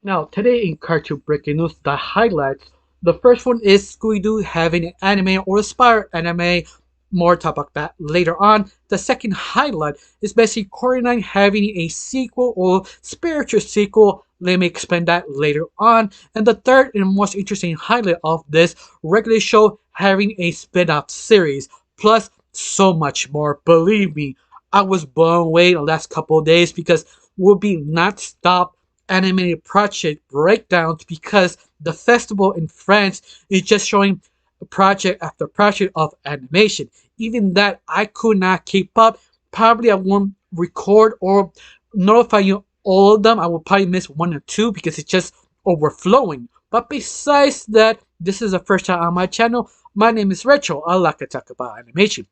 Now, today in Cartoon Breaking News, the highlights. The first one is Scooby-Doo having an anime or inspired anime. More talk about that later on. The second highlight is basically Coraline having a sequel or spiritual sequel. Let me explain that later on. And the third and most interesting highlight of this regular show having a spin-off series. Plus, so much more. Believe me, I was blown away the last couple of days because we'll be not stop animated project breakdowns because the festival in France is just showing project after project of animation. Even that I could not keep up. Probably I won't record or notify you all of them. I will probably miss one or two because it's just overflowing. But besides that, this is the first time on my channel. My name is Rachel. I like to talk about animation.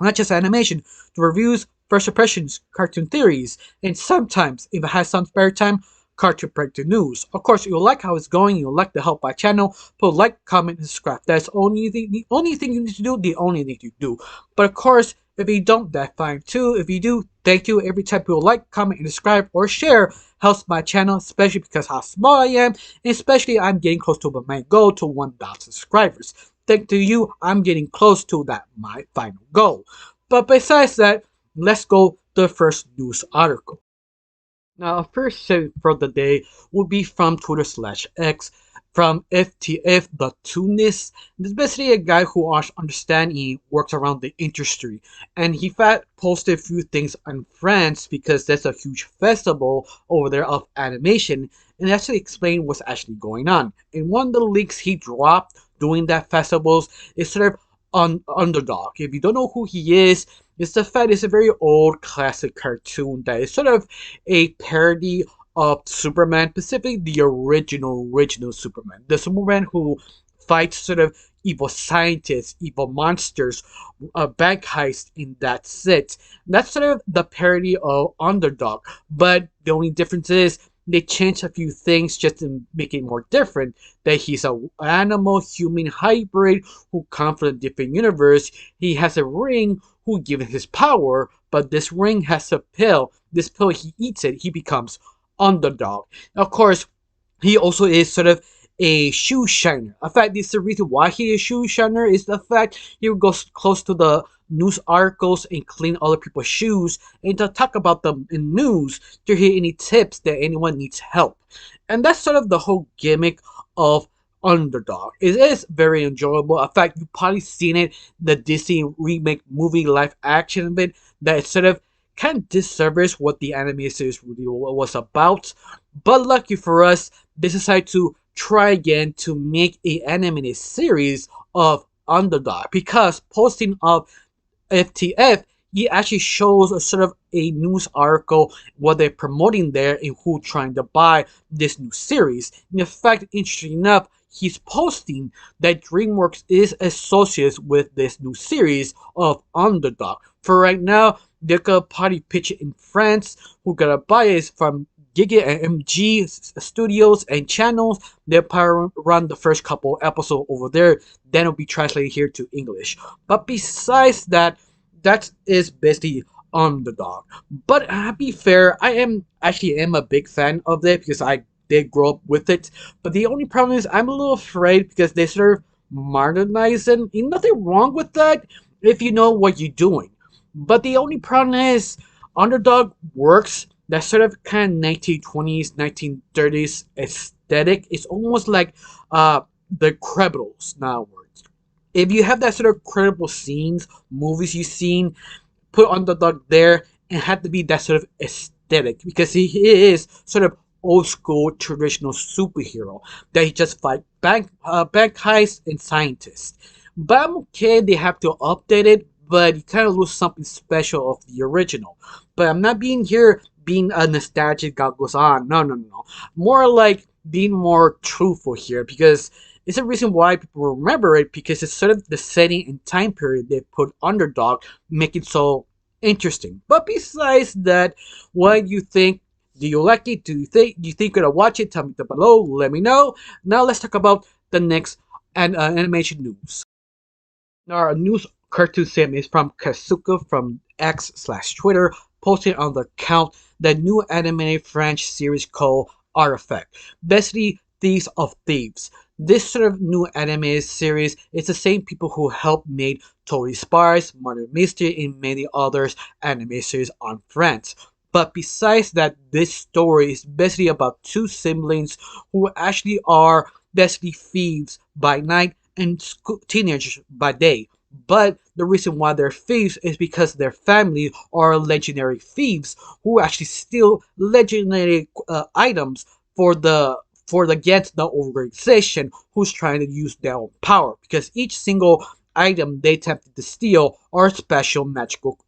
Not just animation, the reviews, first impressions, cartoon theories, and sometimes, if I have some spare time, Cartoon Breakthrough News. Of course, you'll like how it's going, you'll like the help my channel, put like, comment, and subscribe. That's the only thing you need to do, the only thing you do. But of course, if you don't, that's fine too. If you do, thank you. Every time you like, comment, and subscribe, or share helps my channel, especially because how small I am, and especially I'm getting close to my main goal to 1,000 subscribers. Thanks to you, I'm getting close to that, my final goal. But besides that, let's go to the first news article. Now, our first set for the day will be from Twitter/X from FTF the Tunis. This is basically a guy who understands he works around the industry, and he posted a few things on France because there's a huge festival over there of animation, and actually explained what's actually going on. And one of the links he dropped during that festivals is sort of on Underdog. If you don't know who he is, it's the fact it's a very old classic cartoon that is sort of a parody of Superman, specifically the original Superman. The Superman who fights sort of evil scientists, evil monsters, bank heist, and that's it. That's sort of the parody of Underdog. But the only difference is they changed a few things just to make it more different. That he's an animal human hybrid who comes from a different universe. He has a ring who gives his power, but this ring has a pill. This pill, he eats it, he becomes Underdog. Of course, he also is sort of a shoe shiner. In fact, this is the reason why he is a shoe shiner is the fact he goes close to the news articles and clean other people's shoes and to talk about them in news to hear any tips that anyone needs help. And that's sort of the whole gimmick of Underdog. It is very enjoyable. In fact, you've probably seen it, the Disney remake movie live action of it, that it sort of kind of disservice what the anime series really was about. But lucky for us, they decided to try again to make a animated series of Underdog because posting of FTF, it actually shows a sort of a news article what they're promoting there and who trying to buy this new series. In fact, interesting enough, he's posting that DreamWorks is associated with this new series of Underdog. For right now, they're gonna party pitch it in France. Who gonna buy it is from Giga and MG studios and channels. They'll probably run the first couple episodes over there. Then it'll be translated here to English. But besides that, that is basically Underdog. But to be fair, I am a big fan of it because I did grow up with it. But the only problem is I'm a little afraid because they sort of modernize it. Ain't nothing wrong with that if you know what you're doing. But the only problem is Underdog works that sort of kind of 1920s, 1930s aesthetic. It's almost like the Credibles now. If you have that sort of credible scenes, movies you've seen, put Underdog there and had to be that sort of aesthetic because he is sort of old school traditional superhero that he just fight bank heists and scientists. But I'm okay they have to update it, but you kind of lose something special of the original. But I'm not being here being a nostalgic God goes on. No, no, no. More like being more truthful here because it's a reason why people remember it because it's sort of the setting and time period they put Underdog, make it so interesting. But besides that, what do you think? Do you like it? Do you think you're gonna watch it? Tell me down below. Let me know. Now let's talk about the next animation news. Now our news cartoon sim is from Kasuka from X/Twitter, posted on the account that new animated French series called Artifact. Basically, Thieves of Thieves. This sort of new anime series is the same people who helped made Totally Spies, Murder Mystery, and many others anime series on France. But besides that, this story is basically about two siblings who actually are basically thieves by night and teenagers by day. But the reason why they're thieves is because their family are legendary thieves who actually steal legendary items for the against the organization who's trying to use their own power. Because each single item they attempted to steal are special magical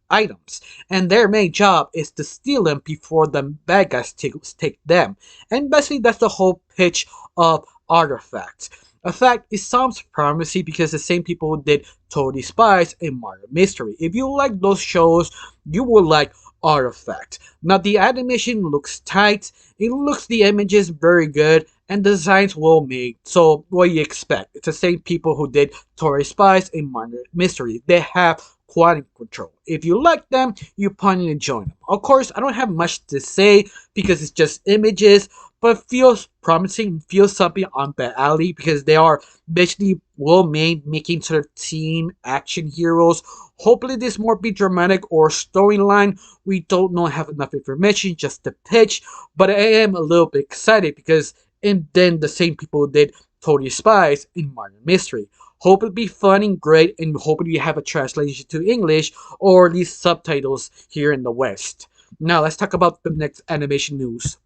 items, and their main job is to steal them before the bad guys take them. And basically, that's the whole pitch of Artifacts. In fact, it sounds promising because the same people who did Totally Spies and Murder Mystery. If you like those shows, you will like Artifact. Now, the animation looks tight, it looks the images very good, and the designs well made. So, what do you expect? It's the same people who did Totally Spies and Murder Mystery. They have quality control. If you like them, you probably enjoy them. Of course, I don't have much to say because it's just images, but it feels promising, feels something on the alley because they are basically well made, making sort of team action heroes. Hopefully, this more be dramatic or storyline. We don't know, have enough information just to pitch, but I am a little bit excited because, and then the same people did Totally Spies in Murder Mystery. Hope it'll be fun and great, and hopefully we have a translation to English or at least subtitles here in the West. Now let's talk about the next animation news.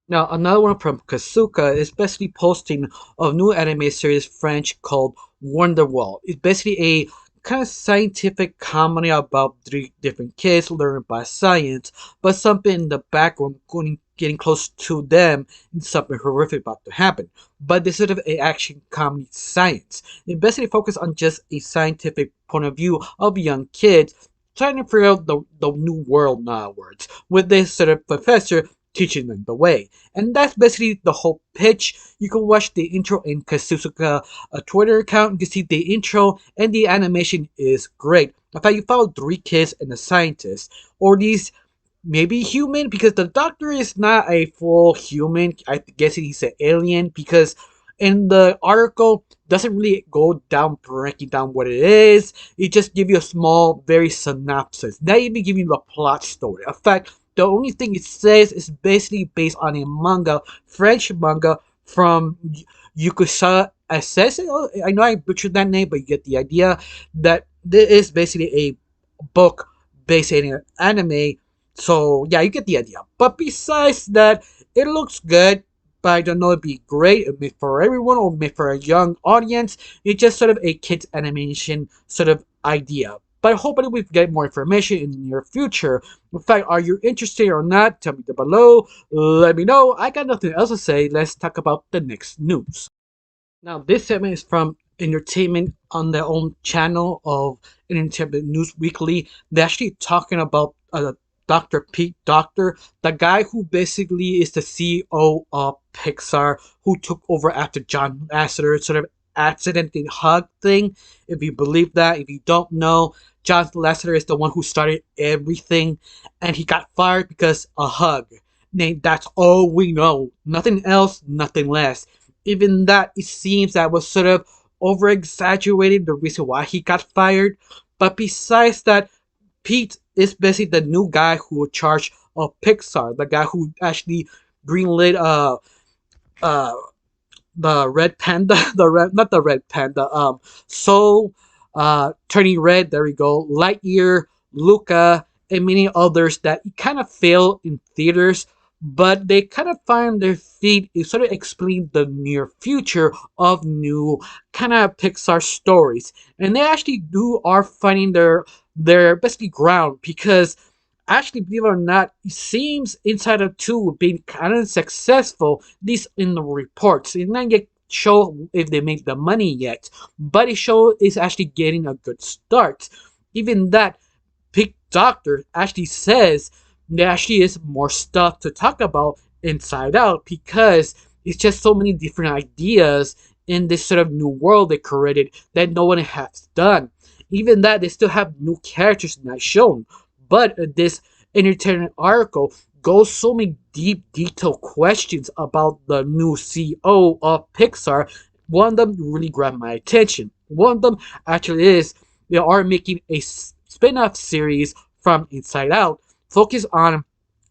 Now, another one from Kazuka is basically posting a new anime series French called Wonderwall. It's basically a kind of scientific comedy about three different kids learning about science, but something in the background getting close to them and something horrific about to happen. But this is sort of a action comedy science. It basically focuses on just a scientific point of view of young kids trying to figure out the new world nowadays, with this sort of professor teaching them the way. And that's basically the whole pitch. You can watch the intro in Kazuka Twitter account. You can see the intro, and the animation is great. In fact, you follow three kids and a scientist, or these maybe human, because the doctor is not a full human. I guess he's an alien because in the article doesn't really go down breaking down what it is. It just give you a small, very synopsis. Not even give you the plot story. In fact, the only thing it says is basically based on a manga, French manga from Yukusha SS. I know I butchered that name, but you get the idea that there is basically a book based in an anime. So yeah, you get the idea. But besides that, it looks good. But I don't know if it'd be great made for everyone or made for a young audience. It's just sort of a kids animation sort of idea. But hopefully we get more information in the near future. In fact, are you interested or not? Tell me down below. Let me know. I got nothing else to say. Let's talk about the next news. Now, this segment is from Entertainment on their own channel of Entertainment News Weekly. They're actually talking about Dr. Pete Docter, the guy who basically is the CEO of Pixar, who took over after John Lasseter sort of accidentally hug thing. If you believe that, if you don't know, John Lasseter is the one who started everything, and he got fired because a hug. That's all we know. Nothing else, nothing less. Even that, it seems that was sort of over exaggerated the reason why he got fired. But besides that, Pete is basically the new guy who in charge of Pixar, the guy who actually greenlit the red panda, the red, not the red panda, Soul, Turning Red, there we go, Lightyear, Luca, and many others that kind of fail in theaters, but they kind of find their feet. It sort of explain the near future of new kind of Pixar stories, and they actually are finding their basically ground because actually, believe it or not, it seems Inside of 2 being kind of successful, at least in the reports. It not yet show if they make the money yet, but it show is actually getting a good start. Even that, Big Doctor actually says there actually is more stuff to talk about Inside Out because it's just so many different ideas in this sort of new world they created that no one has done. Even that, they still have new characters not shown. But this entertainment article goes so many deep, detailed questions about the new CEO of Pixar. One of them really grabbed my attention. One of them actually is they are making a spin-off series from Inside Out, focused on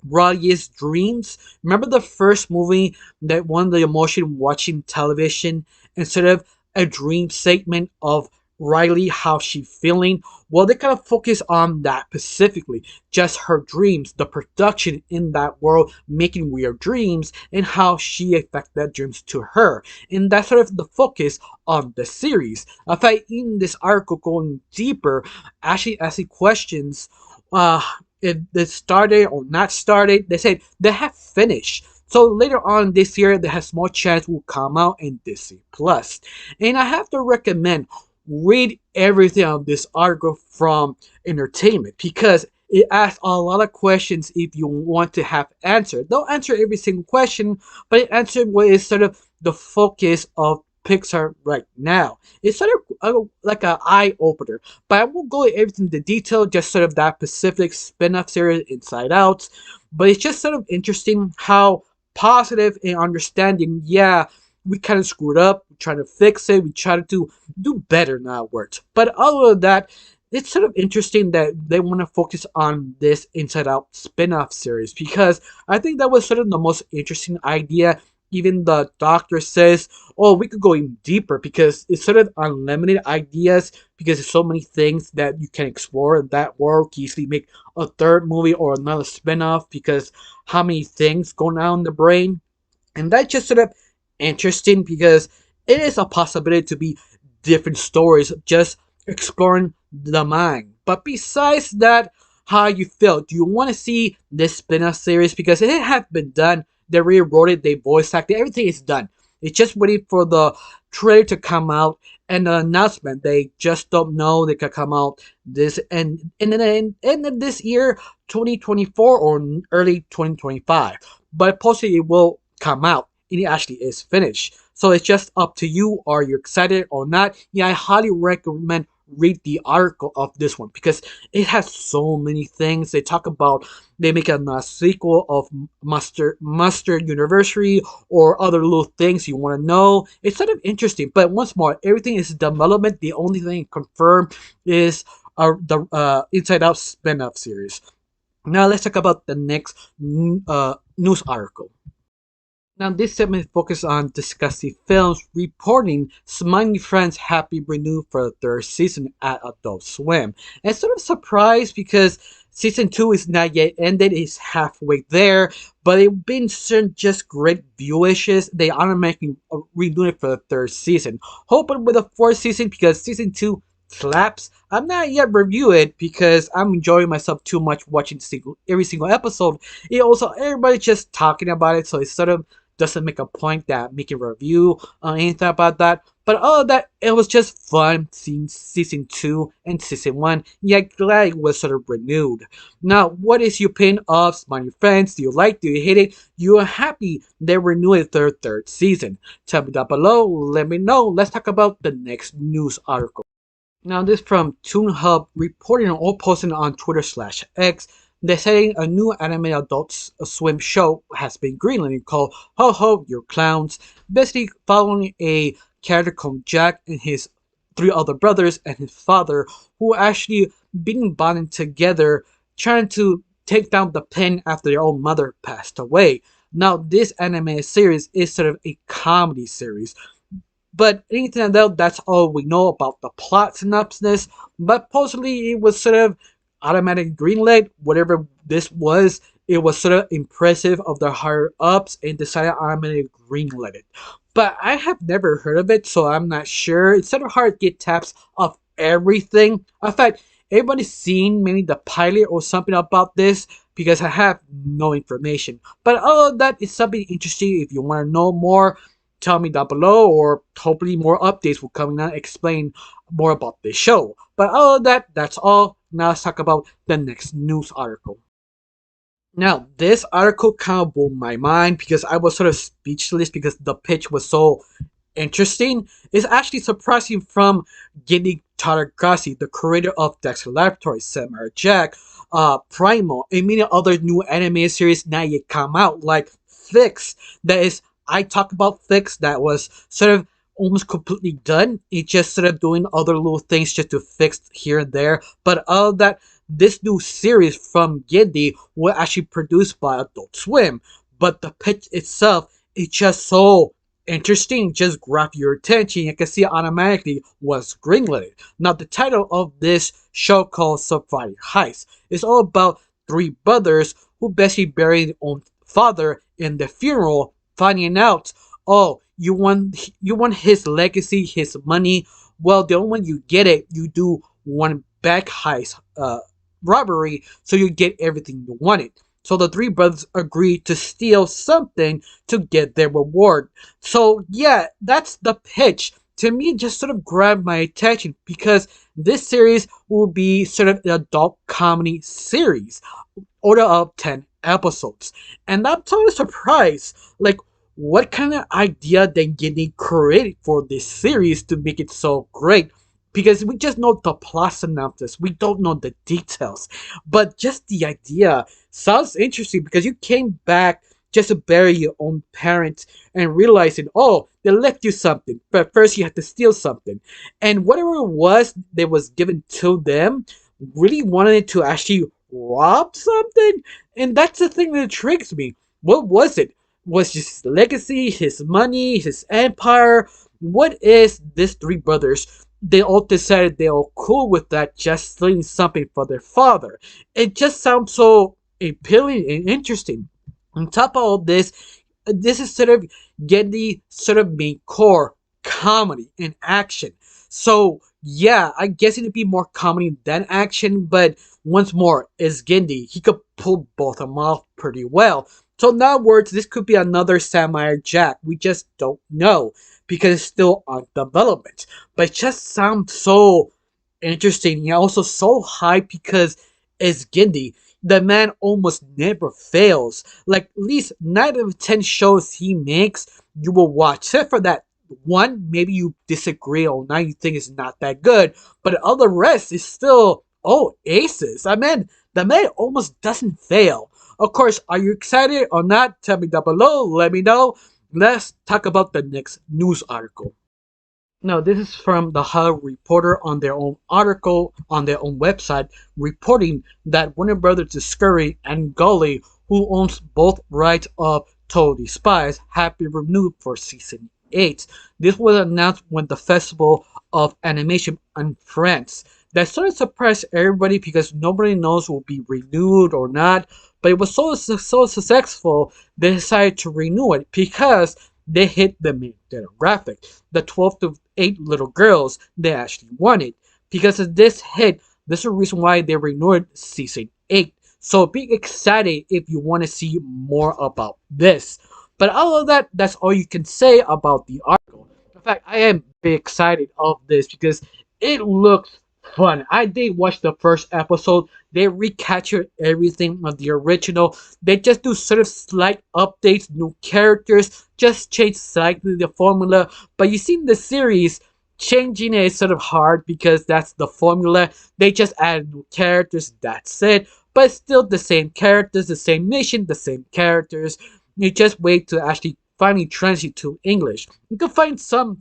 Riley's dreams. Remember the first movie that won the emotion watching television instead of a dream segment of Riley, how she feeling? Well, they kind of focus on that specifically, just her dreams, the production in that world, making weird dreams, and how she affect that dreams to her. And that's sort of the focus on the series. In fact, in this article going deeper, actually asking questions, uh, if they started or not started, they said they have finished. So later on this year, there has more chance will come out in Disney Plus. And I have to recommend read everything on this article from entertainment because it asks a lot of questions if you want to have answered. Don't answer every single question, but it answered what is sort of the focus of Pixar right now. It's sort of like an eye opener, but I won't go into everything in the detail, just sort of that Pacific spin-off series Inside Out. But it's just sort of interesting how positive and understanding, yeah, we kind of screwed up, we try to fix it, we try to do better now words. But other than that, it's sort of interesting that they want to focus on this Inside Out spin-off series because I think that was sort of the most interesting idea. Even the doctor says, oh, we could go even deeper because it's sort of unlimited ideas because there's so many things that you can explore in that world. You easily make a third movie or another spin-off because how many things going on in the brain. And that's just sort of interesting because it is a possibility to be different stories, just exploring the mind. But besides that, how you feel? Do you want to see this spin-off series? Because it has been done. They rewrote it, they voice acted, everything is done. It's just waiting for the trailer to come out and the announcement. They just don't know they could come out this and then end of this year, 2024 or early 2025. But possibly it will come out and it actually is finished. So it's just up to you. Are you excited or not? Yeah, I highly recommend read the article of this one because it has so many things. They talk about they make a sequel of Mustard University or other little things you want to know. It's sort of interesting, but once more, everything is development. The only thing confirmed is the Inside Out spin-off series. Now let's talk about the next news article. Now, this segment focuses on discussing films reporting Smiley Friends Happy renewed for the third season at Adult Swim. And sort of surprised because season 2 is not yet ended, it's halfway there, but it's been just great viewishes. They automatically renewed it for the third season. Hoping with a fourth season because season 2 slaps. I'm not yet review it because I'm enjoying myself too much watching every single episode. It also everybody's just talking about it, so it's sort of doesn't make a point that making a review or anything about that. But all of that, it was just fun seeing season 2 and season 1. Yeah, glad it was sort of renewed. Now, what is your opinion of Smiley Friends? Do you like? Do you hate it? You are happy they renewed their third season? Tell me down below. Let me know. Let's talk about the next news article. Now, this from Toon Hub reporting or posting on Twitter/X. They're saying a new anime Adult Swim show has been greenlit called Ho Ho, You're Clowns, basically following a character called Jack and his 3 other brothers and his father who are actually being bonded together trying to take down the pen after their own mother passed away. Now, this anime series is sort of a comedy series. But anything else, that's all we know about the plot synopsis. But possibly it was sort of automatic greenlit, whatever this was, it was sort of impressive of the higher ups and decided automatic greenlit it. But I have never heard of it, so I'm not sure. It's sort of hard to get taps of everything. In fact, everybody's seen maybe the pilot or something about this because I have no information. But all of that is something interesting. If you want to know more, tell me down below, or hopefully more updates will come and explain more about this show. But all of that, that's all. Now let's talk about the next news article. Now, this article kind of blew my mind because I was sort of speechless because the pitch was so interesting. It's actually surprising from Giddy Tartagrassi, the creator of Dexter Laboratories, Samurai Jack. Primal, and many other new anime series now yet come out, like Fix. That is, I talk about Fix that was sort of almost completely done. It just sort of doing other little things just to fix here and there. But other than that, this new series from Gindy was actually produced by Adult Swim. But the pitch itself is just so interesting, just grab your attention. You can see automatically was greenlit. Now, the title of this show called Submarine Heist is all about three brothers who basically bury their own father in the funeral, finding out, oh, you want his legacy, his money. Well, the only way you get it, you do one back heist robbery, so you get everything you wanted. So the three brothers agreed to steal something to get their reward. So yeah, that's the pitch. To me, it just sort of grabbed my attention because this series will be sort of an adult comedy series, order of 10 episodes. And I'm totally surprised, like, what kind of idea they getting created for this series to make it so great. Because we just know the plot synopsis, we don't know the details. But just the idea sounds interesting because you came back just to bury your own parents and realizing, oh, they left you something, but first you had to steal something. And whatever it was that was given to them, really wanted to actually rob something. And that's the thing that intrigues me. What was it? Was his legacy, his money, his empire? What is this three brothers? They all decided they are cool with that, just stealing something for their father. It just sounds so appealing and interesting. On top of all this is sort of getting the sort of main core comedy and action. So yeah, I guess it'd be more comedy than action, but once more, is Gindi. He could pull both of them off pretty well. So in other words, this could be another Samurai Jack. We just don't know because it's still on development. But it just sounds so interesting and also so high because it's Gindi. The man almost never fails. Like at least 9 out of 10 shows he makes, you will watch. Except for that one, maybe you disagree or now you think it's not that good. But the other rest is still, oh, aces. I mean, the man almost doesn't fail. Of course, are you excited or not? Tell me down below. Let me know. Let's talk about the next news article. Now, this is from the Hollywood Reporter on their own article on their own website, reporting that Warner Brothers Discovery and Gully, who owns both rights of Totally Spies, have been renewed for season 8. This was announced when the Festival of Animation in France. That sort of surprised everybody because nobody knows will be renewed or not. But it was so successful, they decided to renew it because they hit the main demographic. The 12 to 8 little girls they actually wanted. Because of this hit, this is the reason why they renewed season 8. So be excited if you want to see more about this. But all of that, that's all you can say about the article. In fact, I am very excited of this because it looks fun. I did watch the first episode. They recaptured everything of the original. They just do sort of slight updates, new characters, just change slightly the formula. But you see in the series, changing it is sort of hard because that's the formula. They just add new characters, that's it. But it's still the same characters, the same mission, the same characters. You just wait to actually finally translate to English. You can find some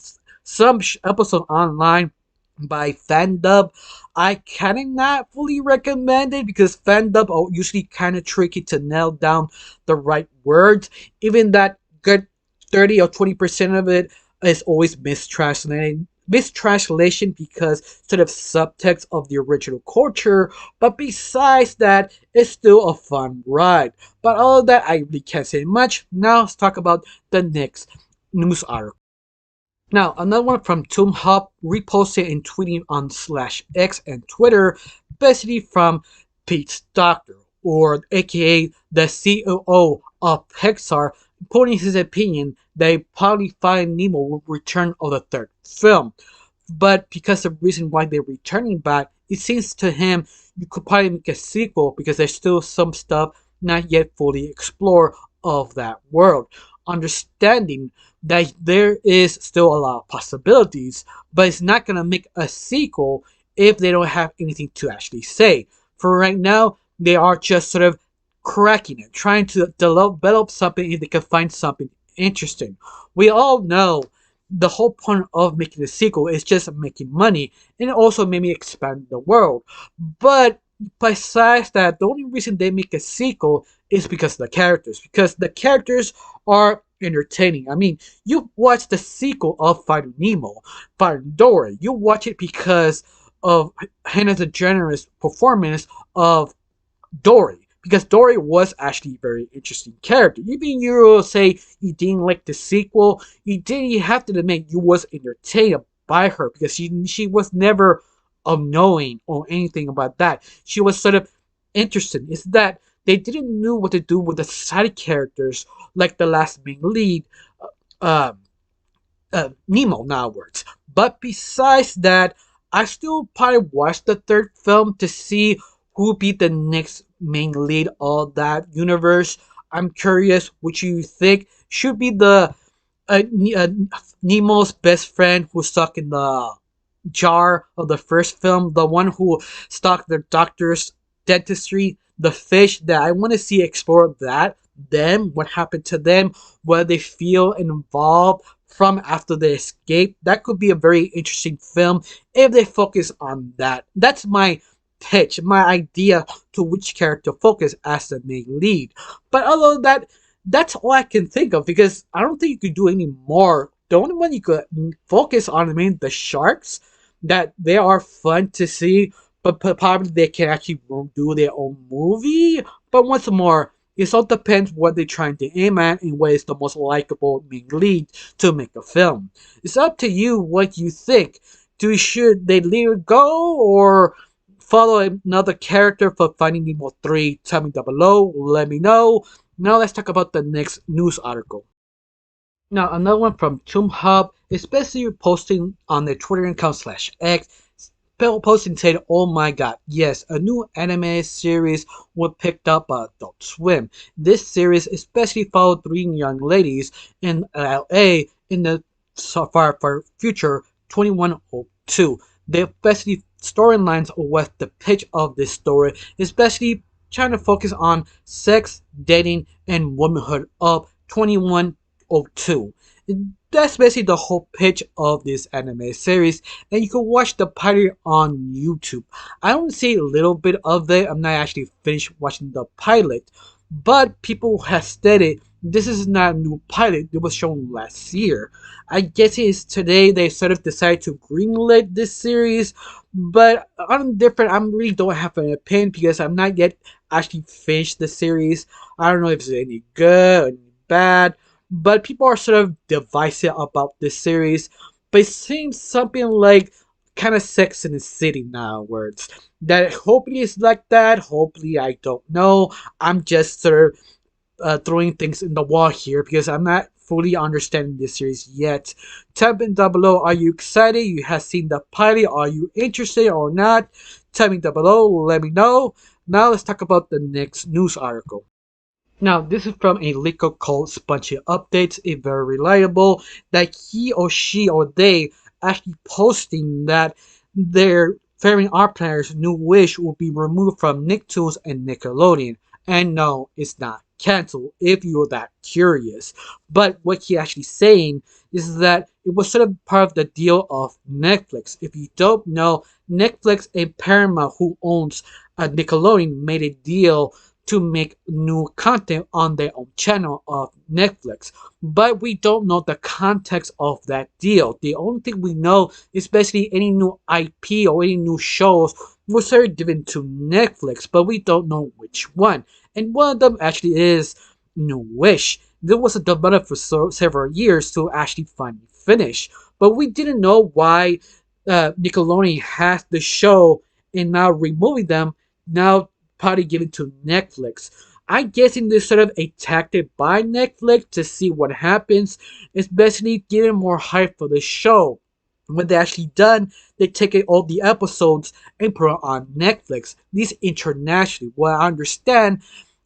episode online by Fandub. I cannot fully recommend it because Fandub are usually kind of tricky to nail down the right words. Even that good 30 or 20% of it is always mistranslation because sort of subtext of the original culture. But besides that, it's still a fun ride. But all of that, I really can't say much. Now let's talk about the next news article. Now, another one from Toon Hub reposted and tweeting on /X and Twitter, basically from Pete's Doctor, or aka the COO of Pixar, putting his opinion that probably Finding Nemo will return of the third film. But because the reason why they're returning back, it seems to him you could probably make a sequel because there's still some stuff not yet fully explored of that world. Understanding that there is still a lot of possibilities, but it's not going to make a sequel if they don't have anything to actually say. For right now, They are just sort of cracking it, trying to develop something if they can find something interesting. We all know the whole point of making a sequel is just making money and also maybe expand the world. But besides that, the only reason they make a sequel is because the characters are entertaining. I mean, you watch the sequel of Finding Nemo, Finding Dory. You watch it because of Hannah the Generous performance of Dory, because Dory was actually a very interesting character. Even you will say you didn't like the sequel, you have to admit you was entertained by her because she was never unknowing or anything about that. She was sort of interesting. It's that they didn't know what to do with the side characters like the last main lead, uh, Nemo now works. But besides that, I still probably watch the third film to see who will be the next main lead of that universe. I'm curious what you think should be the Nemo's best friend who's stuck in the jar of the first film, the one who stalked the doctor's dentistry, the fish that I want to see explore that, them, what happened to them, what they feel involved from after they escape. That could be a very interesting film if they focus on that. That's my pitch, my idea to which character focus as the main lead. But other than that, that's all I can think of because I don't think you could do any more. The only one you could focus on, I mean, the sharks, that they are fun to see, but probably they can actually do their own movie. But once more, it all depends what they're trying to aim at and what is the most likable main lead to make a film. It's up to you what you think. Should they leave it go or follow another character for Finding Nemo 3? Tell me down below. Let me know. Now let's talk about the next news article. Now, another one from Tomb Hub, especially posting on their Twitter account /X, posting saying, "Oh my god, yes, a new anime series was picked up by Adult Swim. This series especially followed three young ladies in LA in the far future 2102. The especially storylines was the pitch of this story, especially trying to focus on sex, dating, and womanhood of 2102. That's basically the whole pitch of this anime series, and you can watch the pilot on YouTube. I only see a little bit of it. I'm not actually finished watching the pilot, but people have stated this is not a new pilot. It was shown last year. I guess it's today they sort of decided to greenlit this series, but I'm different. I really don't have an opinion because I'm not yet actually finished the series. I don't know if it's any good or any bad, but people are sort of divisive about this series. But it seems something like kind of Sex in the City now, words. That hopefully it's like that. Hopefully, I don't know. I'm just sort of throwing things in the wall here because I'm not fully understanding this series yet. Tell me down below, are you excited? You have seen the pilot? Are you interested or not? Tell me down below, let me know. Now let's talk about the next news article. Now, this is from a leaker called Spongy Updates, a very reliable, that he or she or they actually posting that their Fairing Art Planner's new wish will be removed from Nicktoons and Nickelodeon. And no, it's not canceled if you're that curious. But what he actually saying is that it was sort of part of the deal of Netflix. If you don't know, Netflix and Paramount, who owns Nickelodeon, made a deal to make new content on their own channel of Netflix. But we don't know the context of that deal. The only thing we know is basically any new IP or any new shows was sort of given to Netflix, but we don't know which one. And one of them actually is New Wish. There was a development for several years to actually finally finish, but we didn't know why Nickelodeon has the show and now removing them, now probably given to Netflix. I'm guessing this sort of a tactic by Netflix to see what happens. It's basically giving more hype for the show. When they're actually done, they take all the episodes and put it on Netflix. These internationally, what I understand,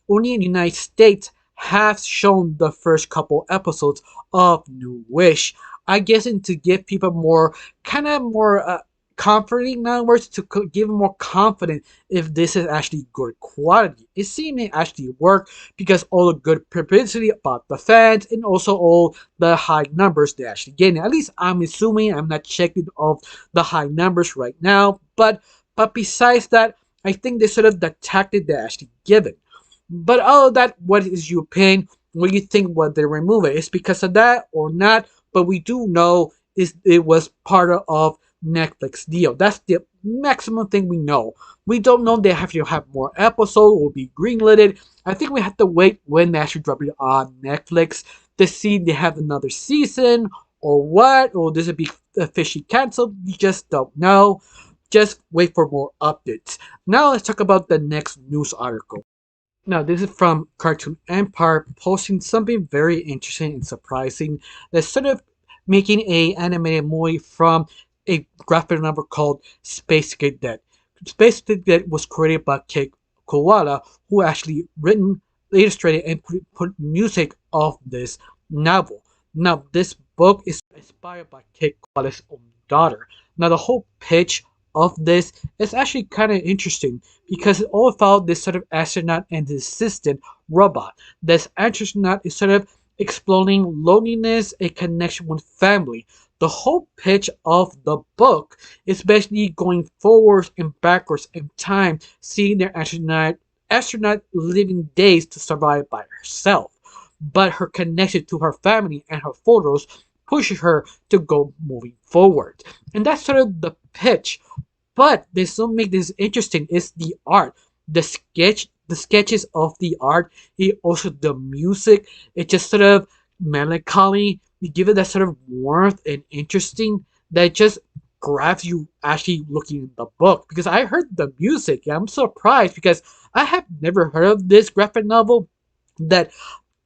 only in the United States have shown the first couple episodes of New Wish. I guess to give people more, kind of more comforting numbers to give him more confidence if this is actually good quality. It seemed it actually worked because all the good publicity about the fans and also all the high numbers they actually getting. At least I'm assuming. I'm not checking of the high numbers right now, but besides that, I think they sort of the tactic they actually given. But all of that, what is your opinion? What do you think what they remove it? Is because of that or not? But we do know is it was part of Netflix deal. That's the maximum thing we know. We don't know they have to have more episodes or be greenlit. I think we have to wait when they actually drop it on Netflix to see they have another season or what, or this will be officially canceled. We just don't know. Just wait for more updates. Now let's talk about the next news article. Now, this is from Cartoon Empire posting something very interesting and surprising. They're sort of making a animated movie from a graphic novel called Space Cadet. Space Cadet was created by Kate Koala, who actually written, illustrated, and put music of this novel. Now, this book is inspired by Kate Koala's own daughter. Now, the whole pitch of this is actually kind of interesting because it all about this sort of astronaut and his assistant robot. This astronaut is sort of exploring loneliness and connection with family. The whole pitch of the book is basically going forwards and backwards in time, seeing their astronaut living days to survive by herself. But her connection to her family and her photos pushes her to go moving forward. And that's sort of the pitch. But they still make this interesting is the art, the sketches of the art, also the music. It just sort of melancholy. You give it that sort of warmth and interesting that just grabs you actually looking at the book. Because I heard the music, yeah, I'm surprised because I have never heard of this graphic novel that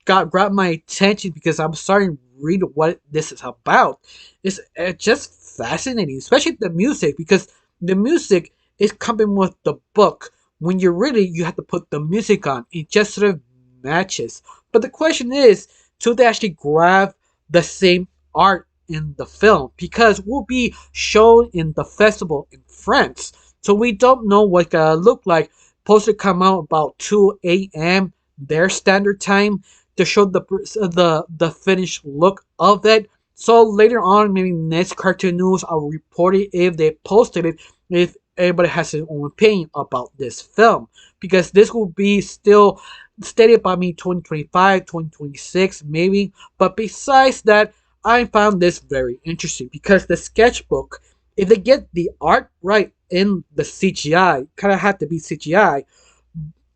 got grabbed my attention because I'm starting to read what this is about. It's just fascinating, especially the music because the music is coming with the book. When you read it, you have to put the music on. It just sort of matches. But the question is, should they actually grab the same art in the film? Because it will be shown in the festival in France. So we don't know what it's gonna look like. Supposed to come out about 2 a.m. their standard time to show the finished look of it. So later on, maybe next cartoon news, I'll report it if they posted it, if everybody has their own opinion about this film. Because this will be still stated by me 2025, 2026, maybe. But besides that, I found this very interesting because the sketchbook, if they get the art right in the CGI, kind of have to be CGI,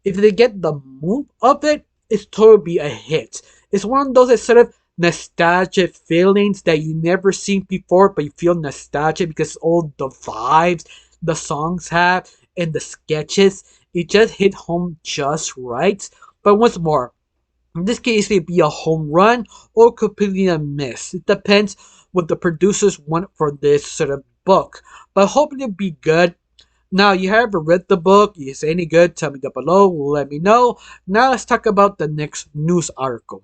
if they get the mood of it, it's totally be a hit. It's one of those that sort of nostalgic feelings that you never seen before, but you feel nostalgic because all the vibes the songs have and the sketches, it just hit home just right. But once more, in this case, it be a home run or completely a miss. It depends what the producers want for this sort of book. But hoping it'll be good. Now, you ever read the book? Is it any good? Tell me down below. Let me know. Now, let's talk about the next news article.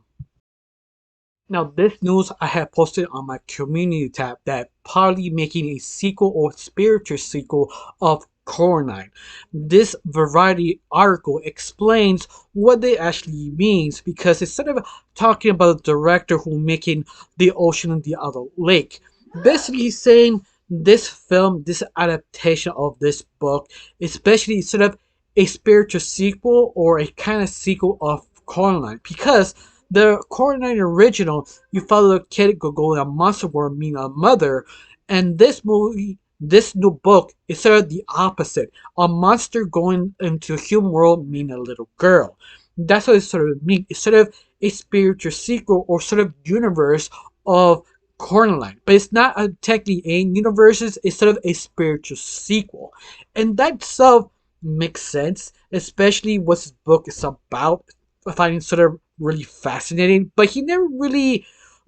Now, this news I have posted on my community tab that probably making a sequel or spiritual sequel of Coraline. This variety article explains what it actually means because instead of talking about the director who making the ocean and the other lake, basically he's saying this film, this adaptation of this book, especially sort of a spiritual sequel or a kind of sequel of Coraline because the Coraline original, you follow a kid go in a monster world, meaning a mother, and this movie, this new book is sort of the opposite. A monster going into a human world, meaning a little girl. That's what it sort of means. It's sort of a spiritual sequel or sort of universe of Coraline, but it's not technically a universe. It's sort of a spiritual sequel, and that stuff makes sense, especially what this book is about. I find it sort of really fascinating, but he never really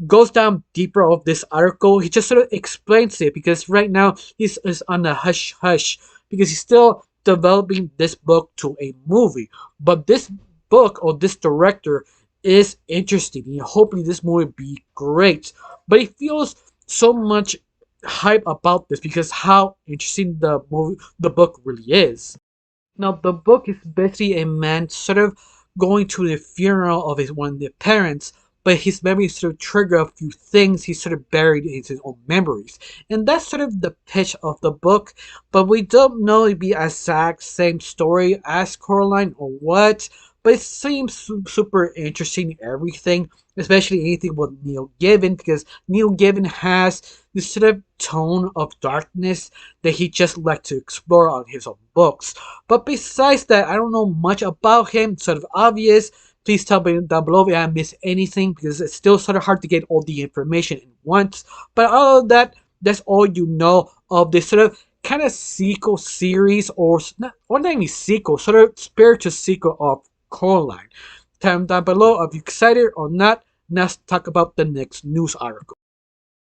goes down deeper of this article. He just sort of explains it because right now is on the hush hush because he's still developing this book to a movie. But this book or this director is interesting and hopefully this movie be great. But it feels so much hype about this because how interesting the book really is. Now, the book is basically a man sort of going to the funeral of his one of their parents, but his memories sort of trigger a few things he sort of buried in his own memories. And that's sort of the pitch of the book, but we don't know if it be exact same story as Coraline or what. But it seems super interesting, everything, especially anything with Neil Gaiman, because Neil Gaiman has this sort of tone of darkness that he just likes to explore on his own books. But besides that, I don't know much about him. It's sort of obvious. Please tell me down below if I missed anything because it's still sort of hard to get all the information at once. But other than that, that's all you know of this sort of kind of sequel series or not even sequel, sort of spiritual sequel of Coraline. Tell me down below if you're excited or not. Now let's talk about the next news article.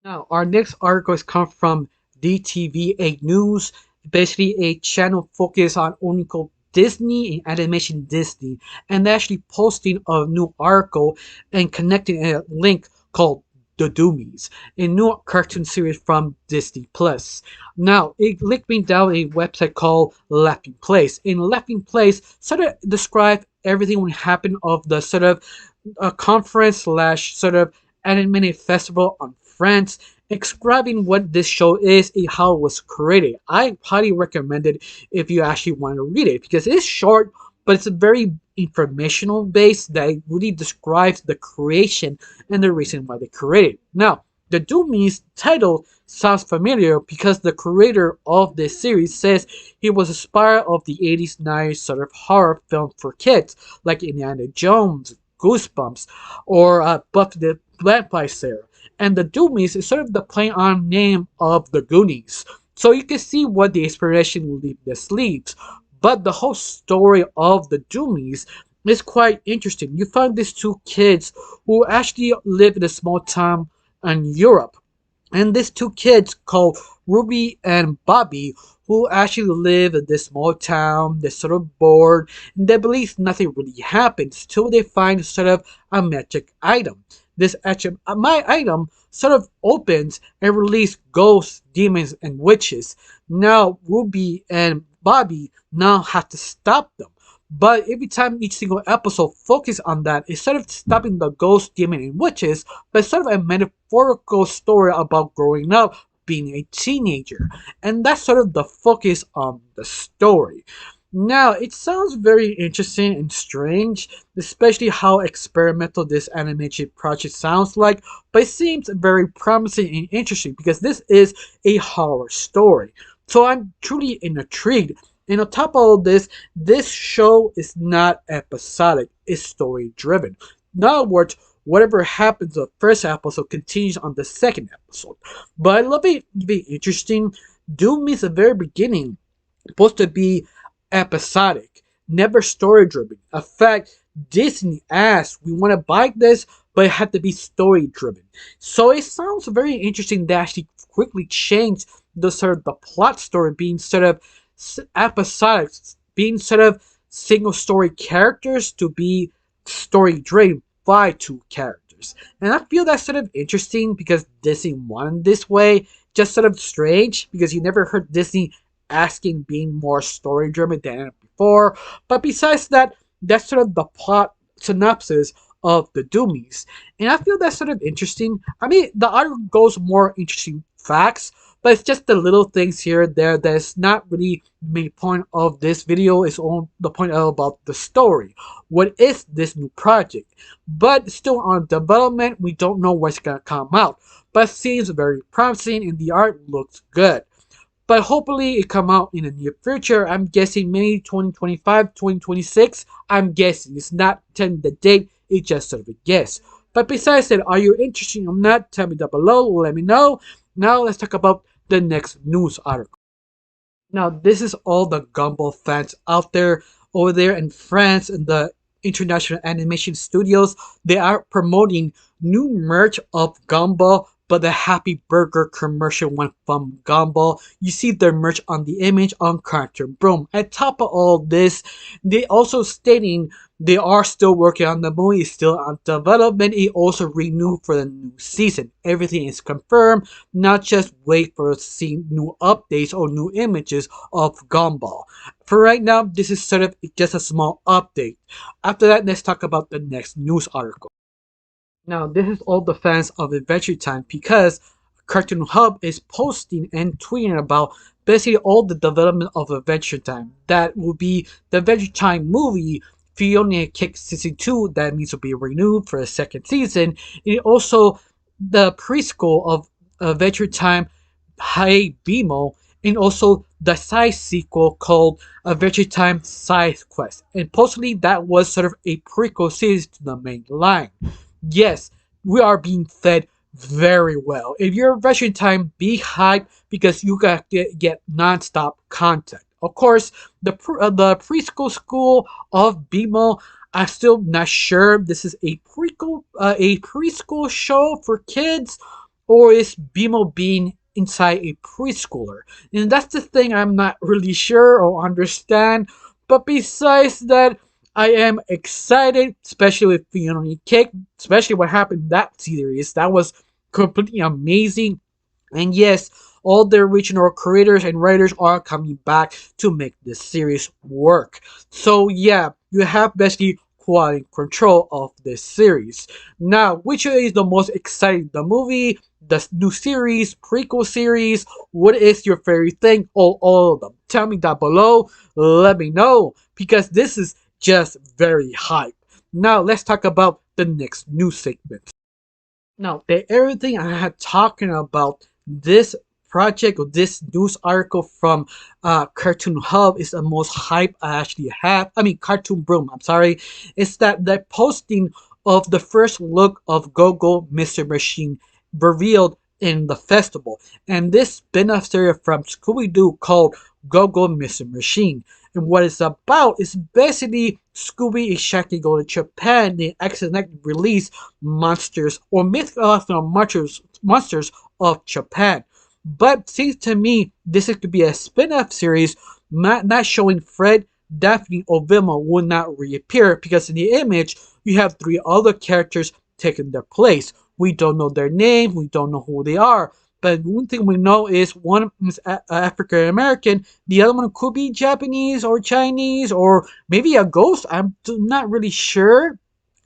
Now, our next article is come from DTV8 News, basically a channel focused on only called Disney and animation Disney, and they're actually posting a new article and connecting a link called The Doomies, a new cartoon series from Disney Plus. Now, it linked me down a website called Laughing Place. In Laughing Place, sort of describe everything what happened of the sort of conference slash sort of animated festival on France, describing what this show is and how it was created. I highly recommend it if you actually want to read it because it's short, but it's a very informational base that really describes the creation and the reason why they created. Now, the Doomies title sounds familiar because the creator of this series says he was inspired of the 80s, 90s sort of horror film for kids like Indiana Jones, Goosebumps, or Buffy the Vampire Slayer. And the Doomies is sort of the play on name of the Goonies. So you can see what the inspiration will leave the sleeves. But the whole story of the Doomies is quite interesting. You find these two kids who actually live in a small town in Europe. And these two kids called Ruby and Bobby who actually live in this small town, they're sort of bored, and they believe nothing really happens till they find sort of a magic item. This actually, my item sort of opens and releases ghosts, demons, and witches. Now Ruby and Bobby now have to stop them. But every time each single episode focuses on that, instead of stopping the ghost, demon, and witches, but sort of a metaphorical story about growing up, being a teenager. And that's sort of the focus of the story. Now, it sounds very interesting and strange, especially how experimental this animation project sounds like, but it seems very promising and interesting because this is a horror story. So I'm truly intrigued. And on top of all this, this show is not episodic, it's story driven. In other words, whatever happens in the first episode continues on the second episode. But I love it to be interesting. Doom is the very beginning supposed to be episodic, never story driven. In fact, Disney asked, we want to buy this, but it had to be story driven. So it sounds very interesting that actually quickly changed the sort of the plot story being sort of episodic, being sort of single story characters to be story driven by two characters. And I feel that's sort of interesting because Disney wanted this way. Just sort of strange because you never heard Disney asking being more story driven than before. But besides that, that's sort of the plot synopsis of the Doomies. And I feel that's sort of interesting. I mean, the article goes more interesting facts, but it's just the little things here and there that's not really the main point of this video. It's on the point about the story. What is this new project? But still on development, we don't know what's gonna come out. But it seems very promising and the art looks good. But hopefully it come out in the near future. I'm guessing maybe 2025, 2026. I'm guessing. It's not telling the date. It's just sort of a guess. But besides that, are you interested or not? Tell me down below. Let me know. Now let's talk about the next news article. Now this is all the Gumball fans out there over there in France and the international animation studios. They are promoting new merch of Gumball but the Happy Burger commercial went from Gumball. You see their merch on the image on Cartoon Broom. At top of all this, they also stating they are still working on the movie, still on development. It also renewed for the new season. Everything is confirmed, not just wait for us to see new updates or new images of Gumball. For right now, this is sort of just a small update. After that, let's talk about the next news article. Now, this is all the fans of Adventure Time because Cartoon Hub is posting and tweeting about basically all the development of Adventure Time. That will be the Adventure Time movie, Fiona Kick Season 2, that needs to be renewed for a second season. And also the preschool of Adventure Time, Hey Bimo, and also the side sequel called Adventure Time Side Quest. And possibly that was sort of a prequel series to the main line. Yes, we are being fed very well. If you're Adventure Time, be hyped because you got get non-stop content. Of course, the preschool school of BMO, I'm still not sure. This is a preschool show for kids, or is BMO being inside a preschooler? And that's the thing I'm not really sure or understand. But besides that, I am excited, especially with Fiona Cake, especially what happened in that series. That was completely amazing. And yes, all the original creators and writers are coming back to make this series work. So yeah, you have basically quality control of this series. Now, which is the most exciting? The movie, the new series, prequel series? What is your favorite thing? All of them. Tell me down below. Let me know because this is just very hype. Now let's talk about the next news segment. Now, everything I had talking about this project or this news article from Cartoon Hub is the most hype I actually have. I mean, Cartoon Broom, I'm sorry. It's that the posting of the first look of Go-Go Mr. Machine revealed in the festival. And this spin-off series from Scooby-Doo called Go-Go Mr. Machine. And what it's about is basically Scooby and Shaggy go to Japan. They accidentally release monsters or mythological monsters of Japan. But seems to me this could be a spin-off series, not showing Fred, Daphne, or Vilma will not reappear because in the image you have three other characters taking their place. We don't know their name, we don't know who they are. But one thing we know is one is African American, the other one could be Japanese or Chinese or maybe a ghost. I'm not really sure.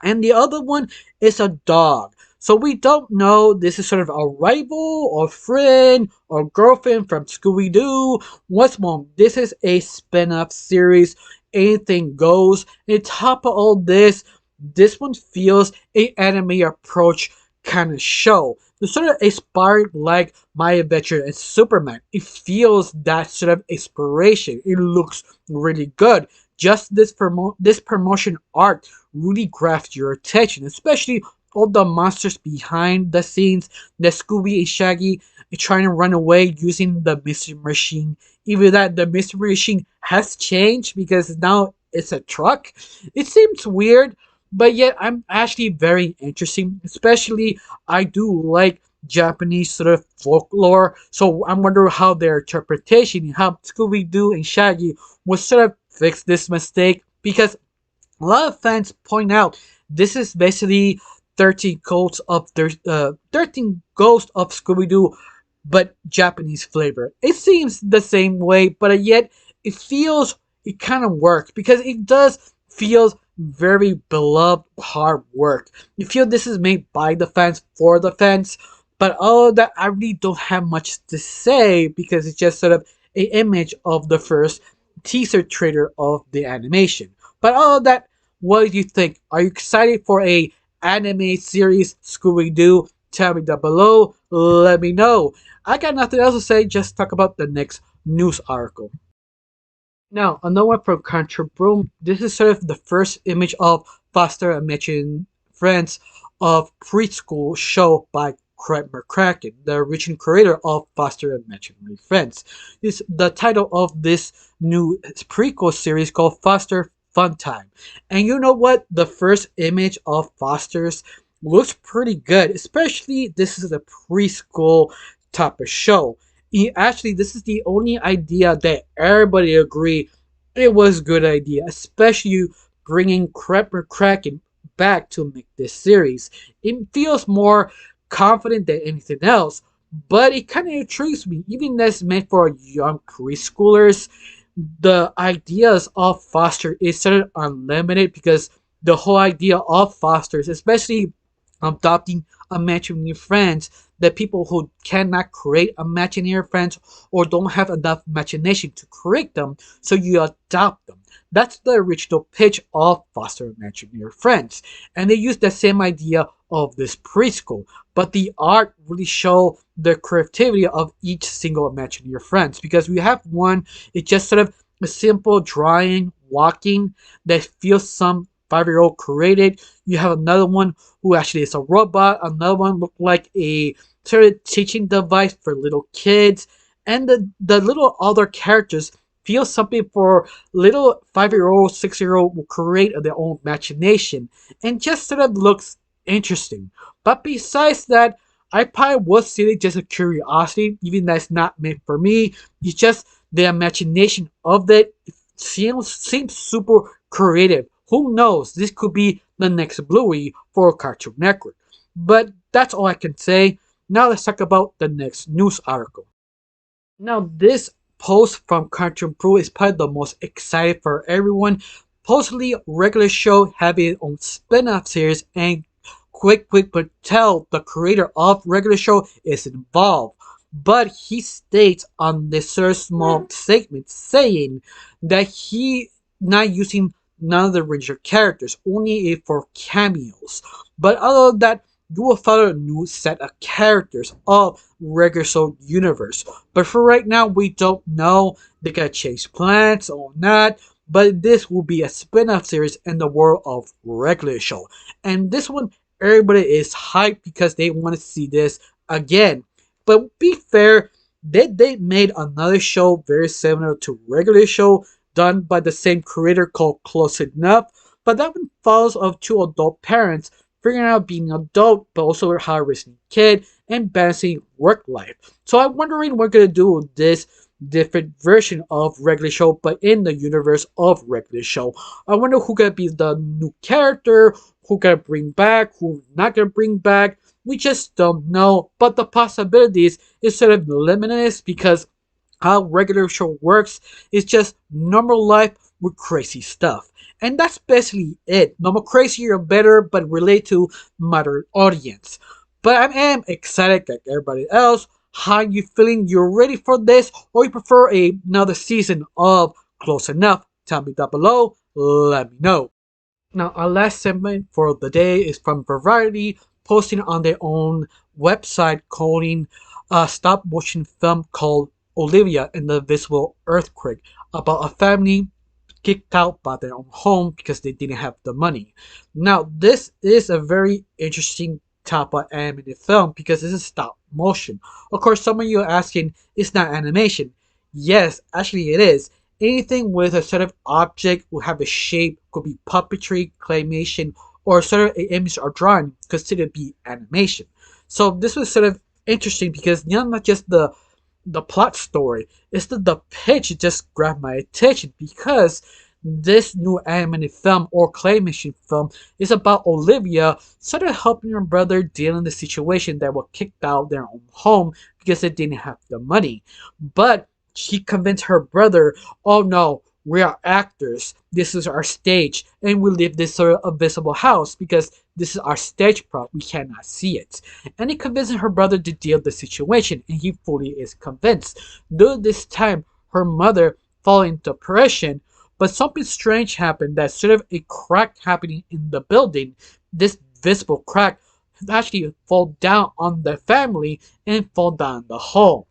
And the other one is a dog. So we don't know this is sort of a rival or friend or girlfriend from Scooby-Doo. What's more, this is a spin-off series. Anything goes. On top of all this one feels an anime approach kind of show. It's sort of inspired like My Adventure and Superman. It feels that sort of inspiration. It looks really good. Just this promotion art really grabs your attention, especially all the monsters behind the scenes. The Scooby and Shaggy trying to run away using the mystery machine. Even that the mystery machine has changed because now it's a truck. It seems weird, but yet I'm actually very interesting. Especially I do like Japanese sort of folklore, so I'm wondering how their interpretation, how Scooby Doo and Shaggy will sort of fix this mistake because a lot of fans point out this is basically 13 Ghosts of 13 Ghosts of Scooby-Doo, but Japanese flavor. It seems the same way, but yet it kind of works because it does feels very beloved hard work. You feel this is made by the fans for the fans, but all of that I really don't have much to say because it's just sort of an image of the first teaser trailer of the animation. But all of that, what do you think? Are you excited for a anime series Scooby-Doo? Tell me down below. Let me know. I got nothing else to say. Just talk about the next news article. Now, another one from Contra Broom. This is sort of the first image of Foster and Mitchin Friends of preschool show by Craig McCracken, the original creator of Foster and Mitchin Friends. This the title of this new prequel series called Foster Fun Time. And you know what? The first image of Foster's looks pretty good, especially this is a preschool type of show. Actually, this is the only idea that everybody agree it was a good idea, especially bringing Crepper Kraken back to make this series. It feels more confident than anything else, but it kind of intrigues me. Even though it's meant for young preschoolers, the ideas of Foster is sort of unlimited because the whole idea of Fosters, especially adopting imaginary friends, that people who cannot create imaginary friends or don't have enough imagination to create them, so you adopt them. That's the original pitch of foster imaginary friends. And they use the same idea of this preschool, but the art really show the creativity of each single imaginary friends because we have one, it's just sort of a simple drawing, walking that feels some 5-year-old created. You have another one who actually is a robot. Another one looked like a sort of teaching device for little kids. And the little other characters feel something for little 5-year-old, 6-year-old will create their own imagination and just sort of looks interesting. But besides that, I probably would see it just a curiosity, even though it's not meant for me. It's just the imagination of it seems super creative. Who knows? This could be the next Bluey for Cartoon Network. But that's all I can say. Now let's talk about the next news article. Now this post from Cartoon Pro is probably the most exciting for everyone. Supposedly, regular show having its own spin-off series, and Quick Patel, the creator of regular show, is involved. But he states on this sort of small segment saying that he not using none of the original characters, only for cameos. But other than that, you will follow a new set of characters of regular show universe. But for right now, we don't know. They gotta change plans or not. But this will be a spin-off series in the world of regular show. And this one, everybody is hyped because they want to see this again. But be fair, they made another show very similar to regular show done by the same creator called Close Enough. But that one follows of two adult parents figuring out being adult, but also how raising a kid and balancing work life. So I'm wondering what we're gonna do with this different version of regular show, but in the universe of regular show. I wonder who gonna be the new character, who gonna bring back, who not gonna bring back. We just don't know, but the possibilities is sort of limitless because how regular show works is just normal life with crazy stuff. And that's basically it. Normal crazy or better, but relate to modern audience. But I am excited like everybody else. How you feeling? You're ready for this? Or you prefer another season of Close Enough? Tell me down below. Let me know. Now, our last segment for the day is from Variety, posting on their own website calling a stop motion film called Olivia and the Invisible Earthquake about a family kicked out by their own home because they didn't have the money. Now, this is a very interesting type of animated film because this is stop motion. Of course, some of you are asking, it's not animation. Yes, actually it is. Anything with a sort of object will have a shape, could be puppetry, claymation, or sort of an image or drawing considered to be animation. So this was sort of interesting because not just the plot story, it's the pitch just grabbed my attention because this new animated film or claymation film is about Olivia sort of helping her brother deal in the situation that were kicked out their own home because they didn't have the money. But she convinced her brother, oh no, we are actors. This is our stage, and we live this sort of invisible house because this is our stage prop. We cannot see it. And he convinces her brother to deal with the situation, and he fully is convinced. During this time, her mother falls into depression, but something strange happened that sort of a crack happening in the building. This visible crack actually fall down on the family and fall down the hall.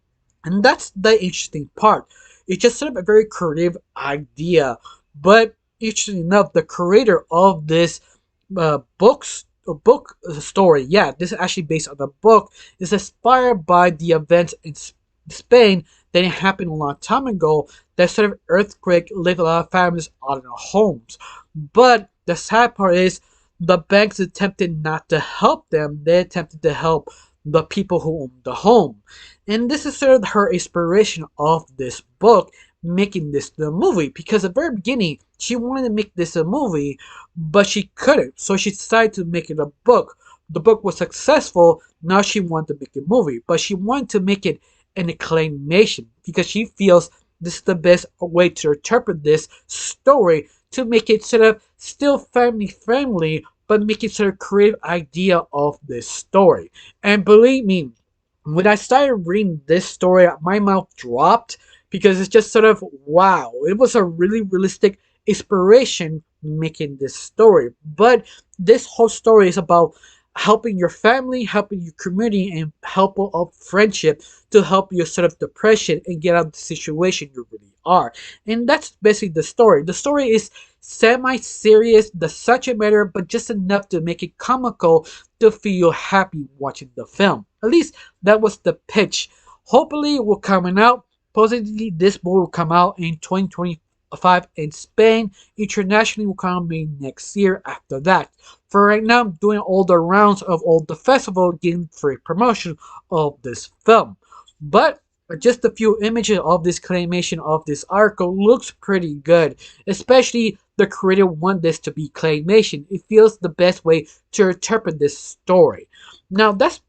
And that's the interesting part. It's just sort of a very creative idea. But interesting enough, the creator of this book story, yeah, this is actually based on the book, is inspired by the events in Spain that happened a long time ago. That sort of earthquake left a lot of families out of their homes. But the sad part is the banks attempted not to help them, they attempted to help the people who owned the home. And this is sort of her inspiration of this book, making this the movie. Because at the very beginning, she wanted to make this a movie, but she couldn't. So she decided to make it a book. The book was successful, now she wanted to make a movie. But she wanted to make it an acclamation because she feels this is the best way to interpret this story to make it sort of still family friendly, but make it sort of creative idea of this story. And believe me, when I started reading this story, my mouth dropped because it's just sort of wow. It was a really realistic inspiration making this story. But this whole story is about helping your family, helping your community, and help of friendship to help you sort of depression and get out of the situation you really are. And that's basically the story. The story is semi-serious, the subject matter, but just enough to make it comical to feel happy watching the film. At least that was the pitch. Hopefully it will coming out. Possibly this movie will come out in 2025 in Spain. Internationally will come in next year after that. For right now, I'm doing all the rounds of all the festival, getting free promotion of this film. But just a few images of this claymation of this article looks pretty good, especially the creator want this to be claymation. It feels the best way to interpret this story. Now that's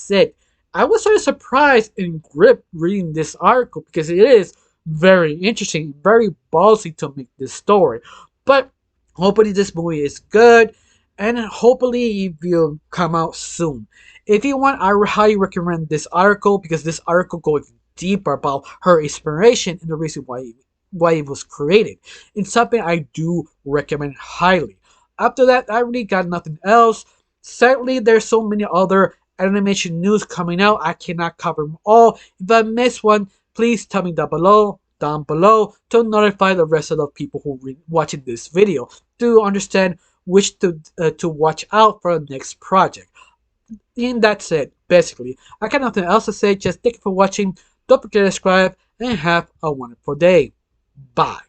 it. I was sort of surprised and gripped reading this article because it is very interesting, very ballsy to make this story. But hopefully this movie is good, and hopefully it will come out soon. If you want, I highly recommend this article because this article goes deeper about her inspiration and the reason why it was created. It's something I do recommend highly. After that, I really got nothing else. Sadly, there's so many other animation news coming out. I cannot cover them all. If I miss one, please tell me down below to notify the rest of the people who are watching this video to understand which to watch out for the next project. And that's it, basically. I got nothing else to say. Just thank you for watching. Don't forget to subscribe and have a wonderful day. Bye.